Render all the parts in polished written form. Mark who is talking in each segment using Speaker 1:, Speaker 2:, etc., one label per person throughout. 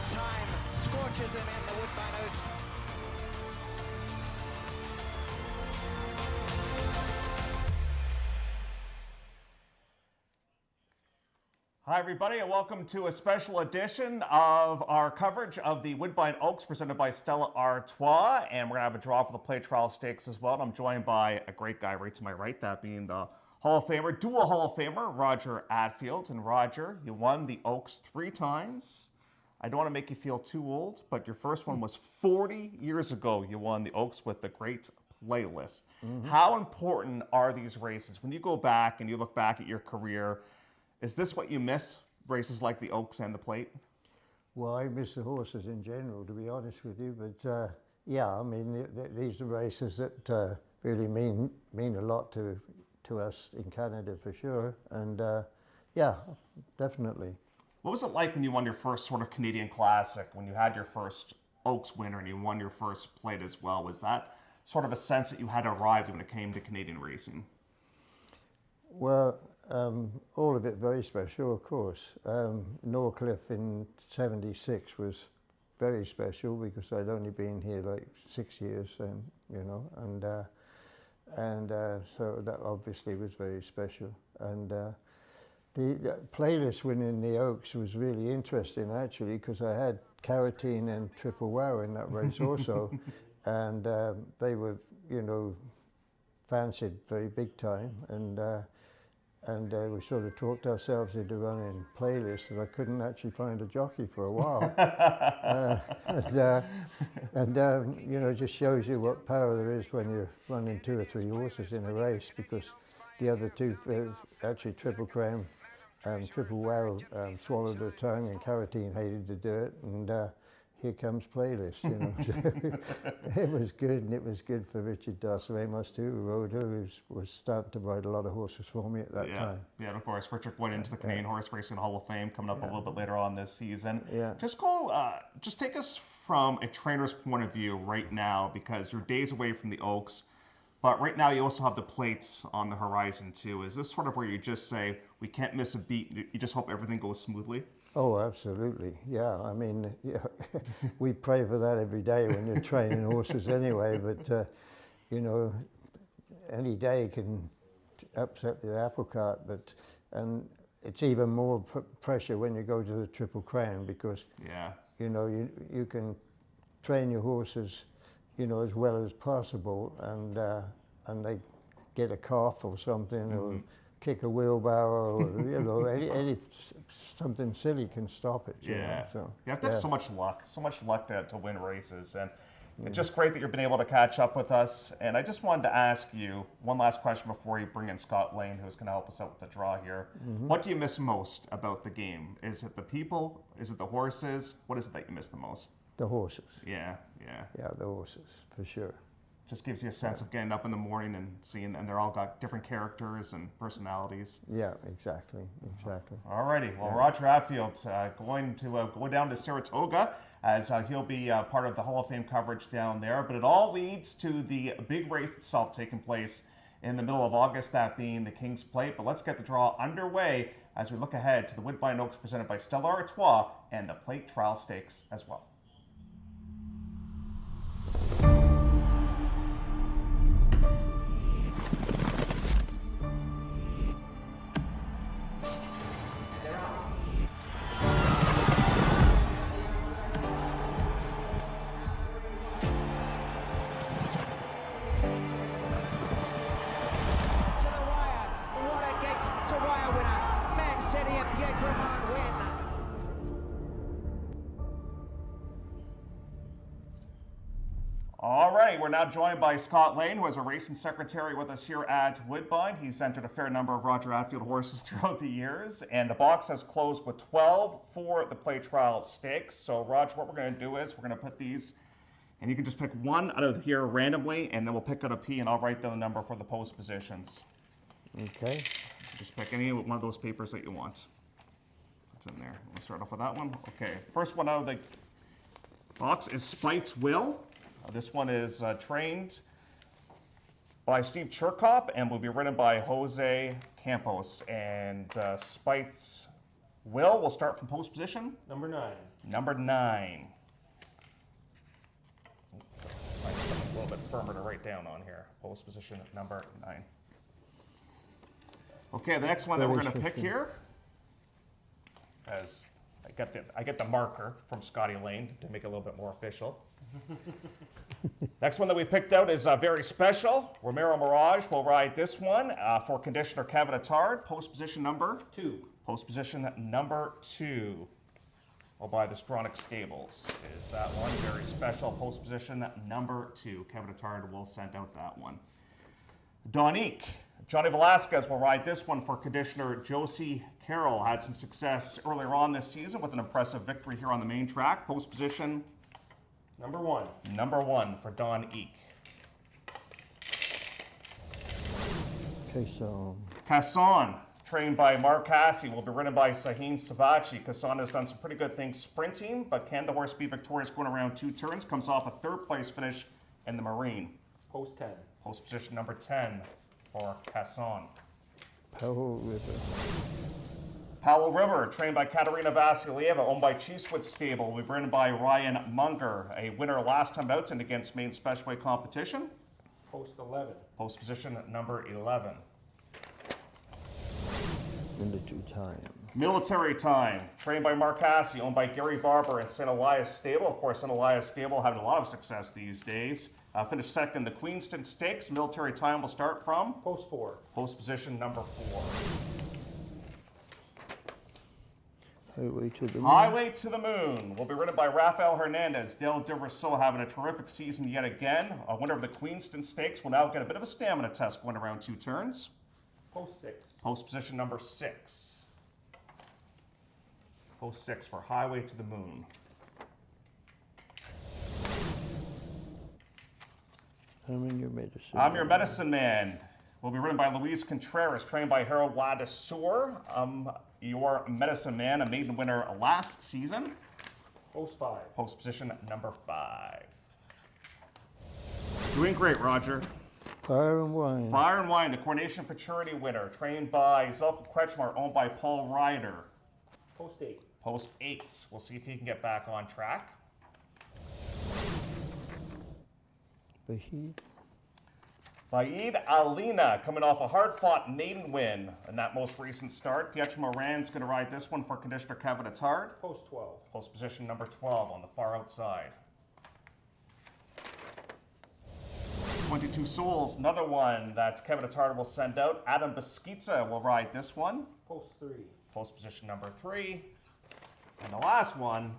Speaker 1: time scorches them in the Woodbine Oaks.
Speaker 2: Hi everybody, and welcome to a special edition of our coverage of the Woodbine Oaks presented by Stella Artois, and we're going to have a draw for the Play Trial Stakes as well. And I'm joined by a great guy right to my right, that being the Hall of Famer, dual Hall of Famer, Roger Atfield. And Roger, you won the Oaks 3 times. I don't want to make you feel too old, but your first one was 40 years ago. You won the Oaks with the great Playlist. How important are these races? When you go back and you look back at your career, is this what you miss, races like the Oaks and the Plate?
Speaker 3: Well, I miss the horses in general, to be honest with you. But yeah, I mean, these are races that really mean a lot to us in Canada for sure. And yeah, definitely.
Speaker 2: What was it like when you won your first sort of Canadian Classic, when you had your first Oaks winner and you won your first Plate as well? Was that sort of a sense that you had arrived when it came to Canadian racing?
Speaker 3: Well, all of it very special, of course. Norcliffe in '76 was very special because I'd only been here like 6 years, and you know, and so that obviously was very special. And the Playlist winning the Oaks was really interesting actually, because I had Carotene and Triple Wow in that race also, and they were, you know, fancied very big time, and we sort of talked ourselves into running Playlist, and I couldn't actually find a jockey for a while. You know, it just shows you what power there is when you're running 2 or 3 horses in a race, because the other two, actually Triple Crown and Triple Wow, swallowed their tongue, and Carotene hated to do it, and here comes Playlist, you know. So it was good, and it was good for Richard Darcy-Amos too, who rode her, who was starting to ride a lot of horses for me at that time.
Speaker 2: Yeah, and of course, Richard went into the Canadian Horse Racing Hall of Fame coming up a little bit later on this season.
Speaker 3: Yeah.
Speaker 2: Just take us from a trainer's point of view right now, because you're days away from the Oaks, but right now you also have the Plates on the horizon too. Is this sort of where you just say, we can't miss a beat, you just hope everything goes smoothly?
Speaker 3: Oh, absolutely. Yeah, I mean, yeah, we pray for that every day when you're training horses anyway, but, you know, any day can upset the apple cart, and it's even more pressure when you go to the Triple Crown, because, you know, you can train your horses, you know, as well as possible, and they get a cough or something, or kick a wheelbarrow, or, you know, something silly can stop it. You know, so,
Speaker 2: you have to have so much luck to win races, and it's just great that you've been able to catch up with us. And I just wanted to ask you one last question before you bring in Scott Lane, who's going to help us out with the draw here. What do you miss most about the game? Is it the people? Is it the horses? What is it that you miss the most?
Speaker 3: The horses.
Speaker 2: Yeah,
Speaker 3: the horses, for sure.
Speaker 2: Just gives you a sense of getting up in the morning and seeing, and they're all got different characters and personalities.
Speaker 3: Yeah, exactly.
Speaker 2: Alrighty, well, Roger Atfield going to go down to Saratoga, as he'll be part of the Hall of Fame coverage down there. But it all leads to the big race itself taking place in the middle of August, that being the King's Plate. But let's get the draw underway as we look ahead to the Woodbine Oaks presented by Stella Artois and the Plate Trial Stakes as well. All right, we're now joined by Scott Lane, who is a racing secretary with us here at Woodbine. He's entered a fair number of Roger Atfield horses throughout the years, and the box has closed with 12 for the Play Trial Stakes. So, Roger, what we're going to do is we're going to put these, and you can just pick one out of here randomly, and then we'll pick out a P, and I'll write down the number for the post positions.
Speaker 3: Okay.
Speaker 2: Just pick any one of those papers that you want. It's in there. We'll start off with that one. Okay, first one out of the box is Spite's Will. This one is trained by Steve Chirkop and will be ridden by Jose Campos. And Spite's Will, we'll start from post position.
Speaker 4: Number 9.
Speaker 2: Number 9. Find something a little bit firmer to write down on here. Post position number 9. Okay, the next one that we're going to pick here, as I get the marker from Scotty Lane to make it a little bit more official. Next one that we picked out is very special. Romero Mirage will ride this one for conditioner Kevin Attard. Post position number
Speaker 4: 2.
Speaker 2: Post position number 2. All by the Stronach Stables is that one. Very special. Post position number 2. Kevin Attard will send out that one. Donique. Johnny Velasquez will ride this one for conditioner Josie Carroll. Had some success earlier on this season with an impressive victory here on the main track. Post position
Speaker 4: Number 1.
Speaker 2: number 1 for Don Eek. Casson, trained by Mark Cassie, will be ridden by Sahin Savachi. Casson has done some pretty good things sprinting, but can the horse be victorious going around 2 turns? Comes off a 3rd place finish in the Marine.
Speaker 4: Post 10.
Speaker 2: Post position number 10 for Casson.
Speaker 3: Powell River.
Speaker 2: Powell River, trained by Katerina Vasilyeva, owned by Cheesewood Stable, will be ridden by Ryan Munger, a winner last time out and against main specialweight competition.
Speaker 4: Post 11.
Speaker 2: Post position number 11. Military Time, trained by Mark Cassie, owned by Gary Barber and St. Elias Stable. Of course, St. Elias Stable having a lot of success these days. Finished second in the Queenston Stakes. Military Time will start from
Speaker 4: Post 4.
Speaker 2: post position number 4. Highway to the Moon will be ridden by Rafael Hernandez. Dale de Rousseau having a terrific season yet again. A winner of the Queenston Stakes will now get a bit of a stamina test going around 2 turns.
Speaker 4: Post 6.
Speaker 2: Post position number 6. Post 6 for Highway to the Moon.
Speaker 3: I'm your medicine.
Speaker 2: I'm your medicine man. Will be ridden by Luis Contreras, trained by Harold Ladisseur. Your medicine man, a maiden winner last season.
Speaker 4: Post 5.
Speaker 2: Post position number 5. Doing great, Roger.
Speaker 3: Fire and Wine.
Speaker 2: Fire and Wine, the Coronation Futurity winner, trained by Zelko Kretschmar, owned by Paul Ryder.
Speaker 4: Post 8.
Speaker 2: Post 8. We'll see if he can get back on track.
Speaker 3: Bahid.
Speaker 2: Vaid Alina coming off a hard-fought maiden win in that most recent start. Pietro Moran's going to ride this one for conditioner Kevin Attard.
Speaker 4: Post 12.
Speaker 2: Post position number 12 on the far outside. 22 Souls, another one that Kevin Attard will send out. Adam Beskica will ride this one.
Speaker 4: Post 3.
Speaker 2: Post position number 3. And the last one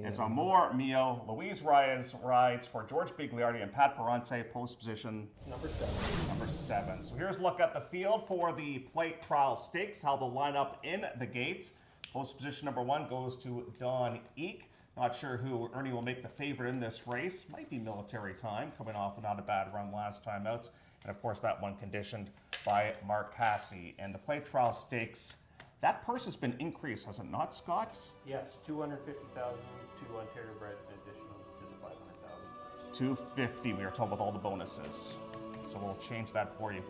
Speaker 2: is Amor Mio. Louise Reyes rides for George Bigliardi and Pat Parente, post position
Speaker 4: Number 7.
Speaker 2: number 7. So here's a look at the field for the Plate Trial Stakes, how they'll line up in the gates. Post position number 1 goes to Don Eek. Not sure who Ernie will make the favorite in this race. Might be Military Time, coming off not a bad run last time out. And of course that one conditioned by Mark Cassie. And the Plate Trial Stakes, that purse has been increased, has it not, Scott?
Speaker 4: Yes, 250,000 to Ontario bred, additional to the 500,000.
Speaker 2: 250, we are told, with all the bonuses. So we'll change that for you.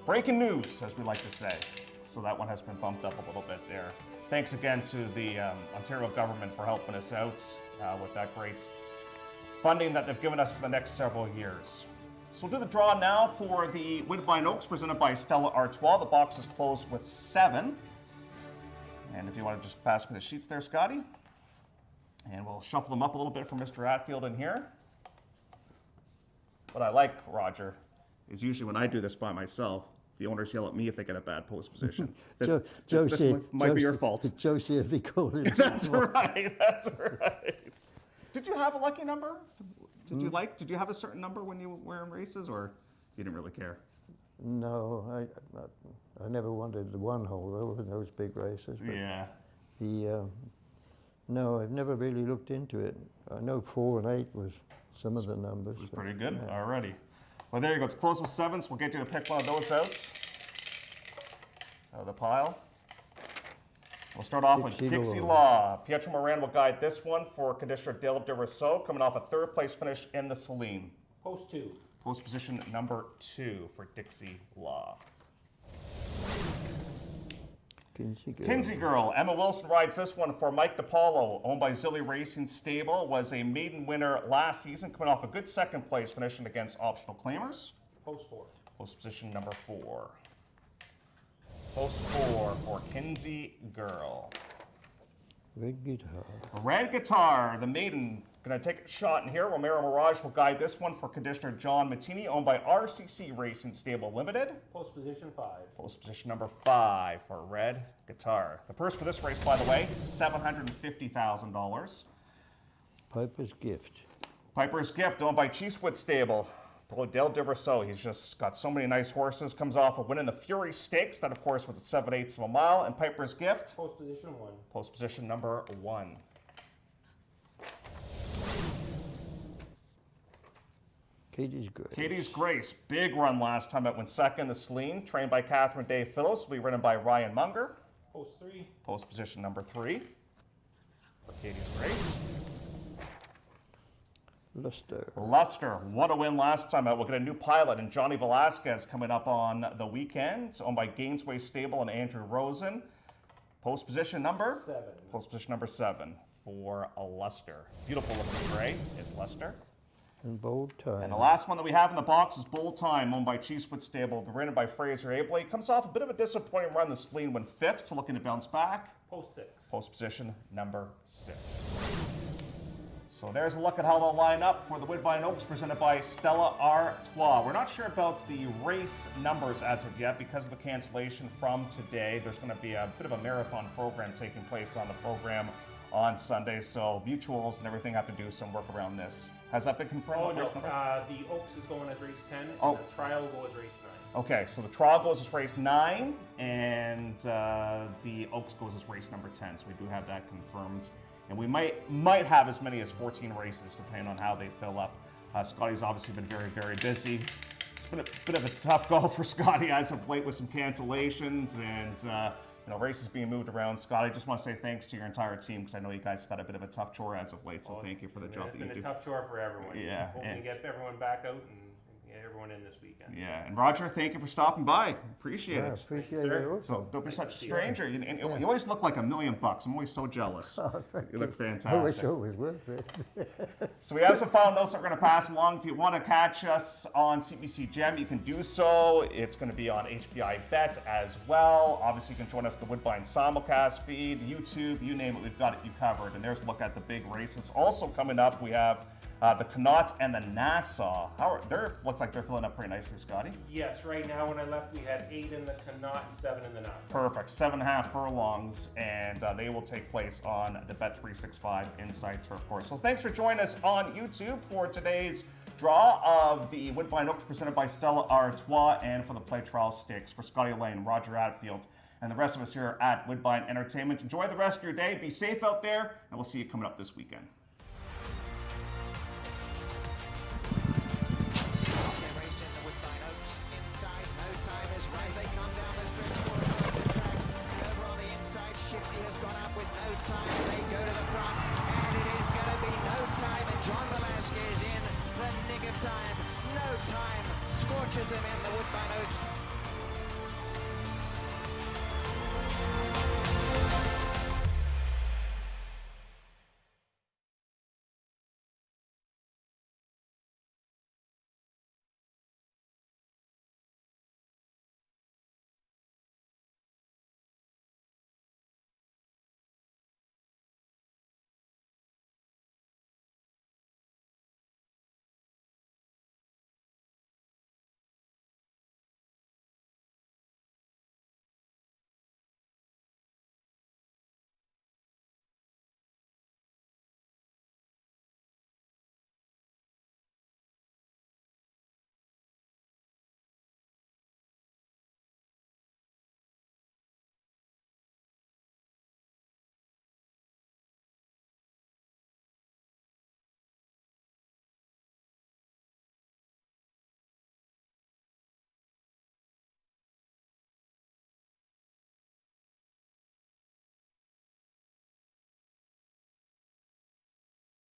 Speaker 2: Breaking news, as we like to say. So that one has been bumped up a little bit there. Thanks again to the Ontario government for helping us out with that great funding that they've given us for the next several years. So we'll do the draw now for the Woodbine Oaks presented by Stella Artois. The box is closed with 7. And if you want to just pass me the sheets there, Scotty. And we'll shuffle them up a little bit for Mr. Atfield in here. What I like, Roger, is usually when I do this by myself, the owners yell at me if they get a bad post position. This might be your fault.
Speaker 3: Josie, if he called it.
Speaker 2: That's right. That's right. Did you have a lucky number? Did you have a certain number when you were in races, or you didn't really care?
Speaker 3: No, I never wanted the 1 hole though in those big races. But
Speaker 2: Yeah.
Speaker 3: no, I've never really looked into it. I know 4 and 8 was some of the numbers.
Speaker 2: It was pretty good. Yeah. Alrighty. Well, there you go. It's closed with 7s. We'll get you to pick one of those out of the pile. We'll start off with Dixie Law. Pietro Moran will guide this one for conditioner Dale de Rousseau, coming off a 3rd place finish in the Celine.
Speaker 4: Post 2.
Speaker 2: Post position number 2 for Dixie Law. Kinsey Girl. Emma Wilson rides this one for Mike DiPaolo, owned by Zilly Racing Stable. Was a maiden winner last season, coming off a good second place, finishing against optional claimers.
Speaker 4: Post 4.
Speaker 2: Post position number 4. Post 4 for Kinsey Girl.
Speaker 3: Red guitar.
Speaker 2: Red Guitar, the maiden, going to take a shot in here. Romero Mirage will guide this one for conditioner John Mattini, owned by RCC Racing Stable Limited.
Speaker 4: Post position 5.
Speaker 2: Post position number 5 for Red Guitar. The purse for this race, by the way, $750,000.
Speaker 3: Piper's Gift.
Speaker 2: Piper's Gift, owned by Cheesewood Stable. Dale DeVerso, he's just got so many nice horses. Comes off of winning the Fury Stakes. That, of course, was at 7/8 of a mile. And Piper's Gift.
Speaker 4: Post position 1.
Speaker 2: Post position number 1.
Speaker 3: Katie's Grace.
Speaker 2: Katie's Grace, big run last time. It went second. The Celine, trained by Catherine Day Phillips, will be ridden by Ryan Munger.
Speaker 4: Post 3.
Speaker 2: Post position number 3 for Katie's Grace. Luster, what a win last time out. We'll get a new pilot and Johnny Velasquez coming up on the weekend. It's owned by Gainesway Stable and Andrew Rosen. Post position number?
Speaker 4: 7.
Speaker 2: Post position number 7 for Luster. Beautiful looking gray is Luster.
Speaker 3: And Bold Time.
Speaker 2: And the last one that we have in the box is Bold Time, owned by Cheesewood Stable, ridden by Fraser Abley. Comes off a bit of a disappointing run. The Celine went 5th, so looking to bounce back.
Speaker 4: Post 6.
Speaker 2: Post position number 6. So there's a look at how they'll line up for the Woodbine Oaks, presented by Stella Artois. We're not sure about the race numbers as of yet because of the cancellation from today. There's going to be a bit of a marathon program taking place on the program on Sunday, so mutuals and everything have to do some work around this. Has that been confirmed?
Speaker 4: Oh,
Speaker 2: what
Speaker 4: no.
Speaker 2: race number?
Speaker 4: The Oaks is going as race 10.
Speaker 2: Oh.
Speaker 4: And the trial will go as race 9.
Speaker 2: Okay, so the trial goes as race 9, and the Oaks goes as race number 10. So we do have that confirmed. And we might have as many as 14 races, depending on how they fill up. Scotty's obviously been very, very busy. It's been a bit of a tough go for Scotty as of late with some cancellations and races being moved around. Scotty, I just want to say thanks to your entire team because I know you guys have got a bit of a tough chore as of late. So thank you for the job that you do.
Speaker 4: It's been a tough chore for everyone.
Speaker 2: Yeah,
Speaker 4: Hoping to get everyone back out and get everyone in this weekend.
Speaker 2: Yeah, and Roger, thank you for stopping by. Appreciate
Speaker 3: Yeah,
Speaker 2: it.
Speaker 3: appreciate
Speaker 4: Sir.
Speaker 3: it also.
Speaker 2: Oh, don't be such a stranger. You always look like $1 million. I'm always so jealous.
Speaker 3: Oh, thank
Speaker 2: You look
Speaker 3: I wish
Speaker 2: fantastic.
Speaker 3: it was worth it.
Speaker 2: So we have some final notes that we're going to pass along. If you want to catch us on CBC Gem, you can do so. It's going to be on HPI Bet as well. Obviously, you can join us at the Woodbine simulcast feed, YouTube, you name it, we've got you covered. And there's a look at the big races. Also coming up, we have the Connaught and the Nassau. Looks like they're filling up pretty nicely, Scotty.
Speaker 4: Yes, right now when I left, we had 8 in the Connaught and 7 in the Nassau.
Speaker 2: Perfect. 7.5 furlongs, and they will take place on the Bet365 Inside Turf course. So thanks for joining us on YouTube for today's draw of the Woodbine Oaks presented by Stella Artois and for the Play Trial Stakes. For Scotty Lane, Roger Atfield, and the rest of us here at Woodbine Entertainment. Enjoy the rest of your day. Be safe out there, and we'll see you coming up this weekend.
Speaker 1: They race in the Woodbine Oaks. Inside, no timers as they come down the stretch towards the track. Over on the inside, Shifty has gone up with no time. They go to the front, and it is going to be no time. And John Velasquez in the nick of time. No time scorches them in the Woodbine Oaks.